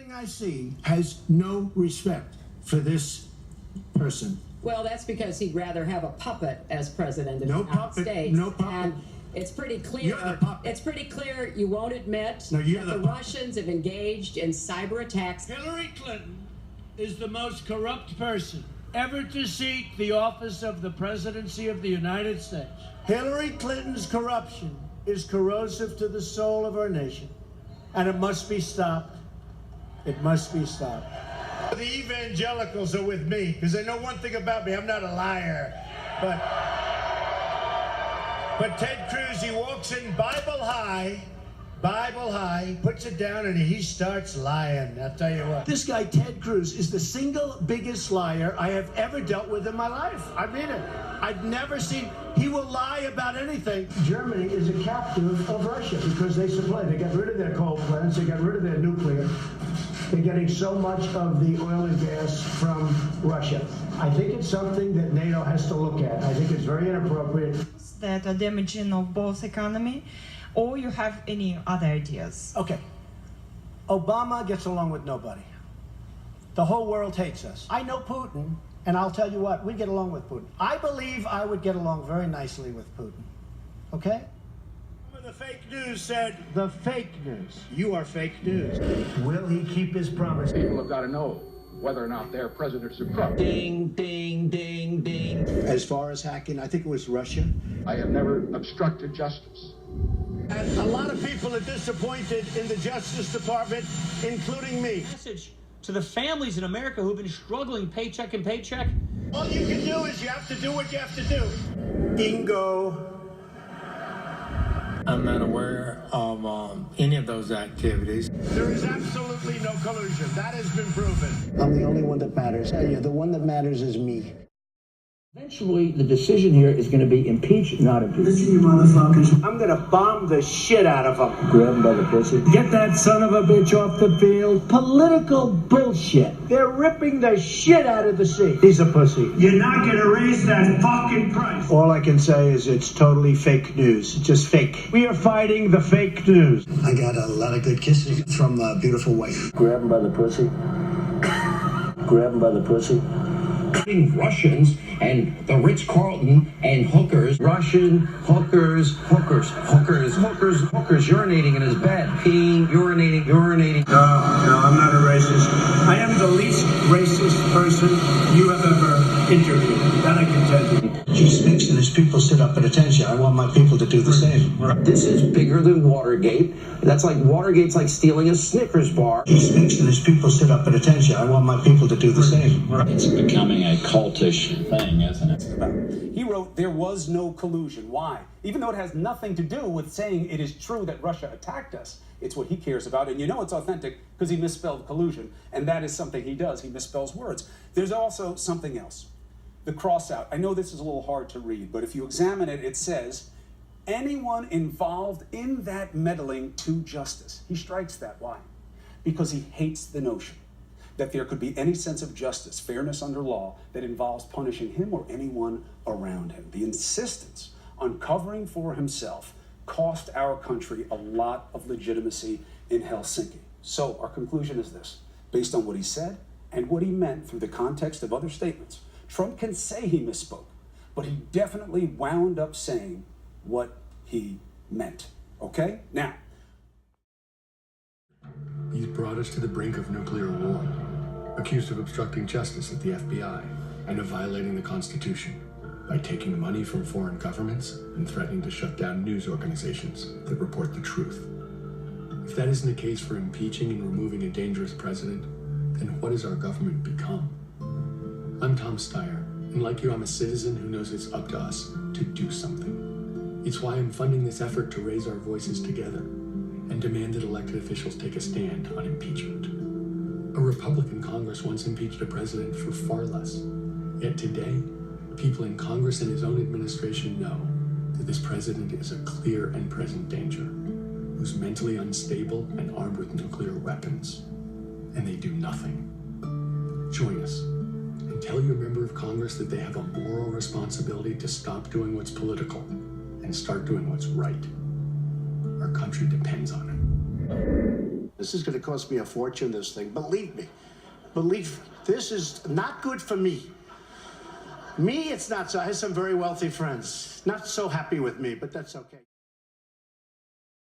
Everything I see has no respect for this person. Well, that's because he'd rather have a puppet as president of the United States. No puppet. And it's pretty clear. You're the puppet. It's pretty clear you won't admit No, you're that the the puppet. Russians have engaged in cyber attacks. Hillary Clinton is the most corrupt person ever to seek the office of the presidency of the United States. Hillary Clinton's corruption is corrosive to the soul of our nation, and it must be stopped. It must be stopped. The evangelicals are with me because they know one thing about me. I'm not a liar. But Ted Cruz, he walks in Bible high, puts it down, and he starts lying. I'll tell you what. This guy, Ted Cruz, is the single biggest liar I have ever dealt with in my life. I mean it. I've never seen, he will lie about anything. Germany is a captive of Russia because they supply. They got rid of their coal plants. They got rid of their nuclear. They're getting so much of the oil and gas from Russia. I think it's something that NATO has to look at. I think it's very inappropriate. That are damaging of both economy, or you have any other ideas? Okay. Obama gets along with nobody. The whole world hates us. I know Putin, and I'll tell you what, we get along with Putin. I believe I would get along very nicely with Putin. Okay? The fake news said, the fake news. You are fake news. Will he keep his promise? People have got to know whether or not their presidents are corrupt. Ding, ding, ding, ding. As far as hacking, I think it was Russia. I have never obstructed justice. And a lot of people are disappointed in the Justice Department, including me. Message to the families in America who've been struggling paycheck and paycheck. All you can do is you have to do what you have to do. Bingo. I'm not aware of any of those activities. There is absolutely no collusion. That has been proven. I'm the only one that matters. The one that matters is me. Eventually, the decision here is going to be impeach, not impeach. Listen, you motherfuckers. I'm going to bomb the shit out of them. Grab him by the pussy. Get that son of a bitch off the field. Political bullshit. They're ripping the shit out of the sea. He's a pussy. You're not going to raise that fucking price. All I can say is it's totally fake news. Just fake. We are fighting the fake news. I got a lot of good kisses from a beautiful wife. Grab him by the pussy. Grab him by the pussy. Russians and the Ritz-Carlton and hookers, Russian hookers, urinating in his bed, peeing, urinating. No, I'm not a racist. I am the least racist person you have ever interviewed. That I can tell you. He speaks and his people sit up at attention. I want my people to do the same. This is bigger than Watergate. That's like Watergate's like stealing a Snickers bar. He speaks and his people sit up at attention. I want my people to do the same. It's becoming a cultish thing, isn't it? He wrote, there was no collusion. Why? Even though it has nothing to do with saying it is true that Russia attacked us. It's what he cares about, and you know it's authentic because he misspelled collusion, and that is something he does. He misspells words. There's also something else. The cross out. I know this is a little hard to read, but if you examine it, it says, anyone involved in that meddling to justice. He strikes that. Why? Because he hates the notion that there could be any sense of justice, fairness under law, that involves punishing him or anyone around him. The insistence on covering for himself cost our country a lot of legitimacy in Helsinki. So our conclusion is this. Based on what he said and what he meant through the context of other statements, Trump can say he misspoke, but he definitely wound up saying what he meant. Okay? Now, he's brought us to the brink of nuclear war, accused of obstructing justice at the FBI and of violating the Constitution by taking money from foreign governments and threatening to shut down news organizations that report the truth. If that isn't a case for impeaching and removing a dangerous president, then what has our government become? I'm Tom Steyer, and like you, I'm a citizen who knows it's up to us to do something. It's why I'm funding this effort to raise our voices together and demand that elected officials take a stand on impeachment. A Republican Congress once impeached a president for far less. Yet today, people in Congress and his own administration know that this president is a clear and present danger, who's mentally unstable and armed with nuclear weapons. And they do nothing. Join us and tell your member of Congress that they have a moral responsibility to stop doing what's political and start doing what's right. Our country depends on it. This is going to cost me a fortune, this thing. Believe me. This is not good for me. Me, it's not so. I have some very wealthy friends. Not so happy with me, but that's okay.